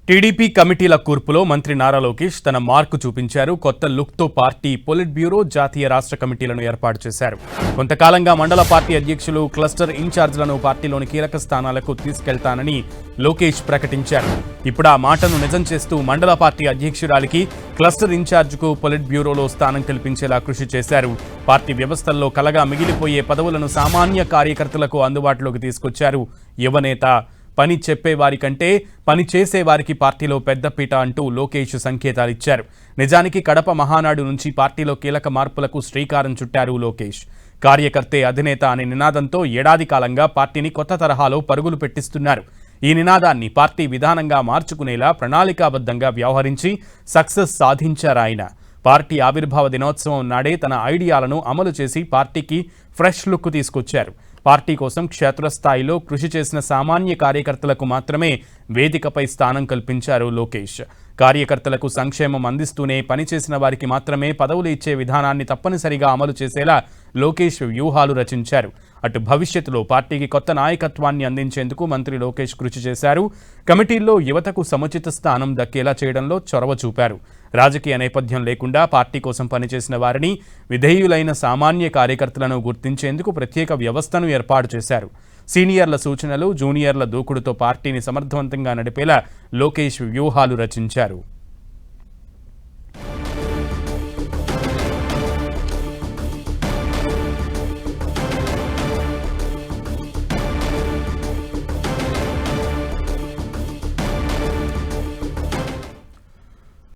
TDP కమిటీల కూర్పులో మంత్రి నారా లోకేష్ తన మార్కు చూపించారు. కొత్త లుక్తో పార్టీ పొలిట్ బ్యూరో, జాతీయ రాష్ట్ర కమిటీలను ఏర్పాటు చేశారు. కొంతకాలంగా మండల పార్టీ అధ్యక్షులు, క్లస్టర్ ఇన్ఛార్జ్లను పార్టీలోని కీలక స్థానాలకు తీసుకెళ్తానని లోకేష్ ప్రకటించారు. ఇప్పుడు ఆ మాటను నిజం చేస్తూ మండల పార్టీ అధ్యక్షురాలికి, క్లస్టర్ ఇన్ఛార్జ్కు పొలిట్ బ్యూరోలో స్థానం కల్పించేలా కృషి చేశారు. పార్టీ వ్యవస్థల్లో కలగా మిగిలిపోయే పదవులను సామాన్య కార్యకర్తలకు అందుబాటులోకి తీసుకొచ్చారు. యువనేత పని చెప్పేవారి కంటే పని చేసేవారికి పార్టీలో పెద్దపీట అంటూ లోకేష్ సంకేతాలిచ్చారు. నిజానికి కడప మహానాడు నుంచి పార్టీలో కీలక మార్పులకు శ్రీకారం చుట్టారు లోకేష్. కార్యకర్తే అధినేత అనే నినాదంతో ఏడాది కాలంగా పార్టీని కొత్త తరహాలో పరుగులు పెట్టిస్తున్నారు. ఈ నినాదాన్ని పార్టీ విధానంగా మార్చుకునేలా ప్రణాళికాబద్ధంగా వ్యవహరించి సక్సెస్ సాధించారాయన. పార్టీ ఆవిర్భావ దినోత్సవం నాడే తన ఐడియాలను అమలు చేసి పార్టీకి ఫ్రెష్ లుక్ తీసుకొచ్చారు. పార్టీ కోసం క్షేత్రస్థాయిలో కృషి చేసిన సామాన్య కార్యకర్తలకు మాత్రమే వేదికపై స్థానం కల్పించారు లోకేష్. కార్యకర్తలకు సంక్షేమం అందిస్తూనే పనిచేసిన వారికి మాత్రమే పదవులు ఇచ్చే విధానాన్ని తప్పనిసరిగా అమలు చేసేలా లోకేష్ వ్యూహాలు రచించారు. అటు భవిష్యత్తులో పార్టీకి కొత్త నాయకత్వాన్ని అందించేందుకు మంత్రి లోకేష్ కృషి చేశారు. కమిటీల్లో యువతకు సముచిత స్థానం దక్కేలా చేయడంలో చొరవ చూపారు. రాజకీయ నేపథ్యం లేకుండా పార్టీ కోసం పనిచేసిన వారిని, విధేయులైన సామాన్య కార్యకర్తలను గుర్తించేందుకు ప్రత్యేక వ్యవస్థను ఏర్పాటు చేశారు. సీనియర్ల సూచనలు, జూనియర్ల దూకుడుతో పార్టీని సమర్థవంతంగా నడిపేలా లోకేష్ వ్యూహాలు రచించారు.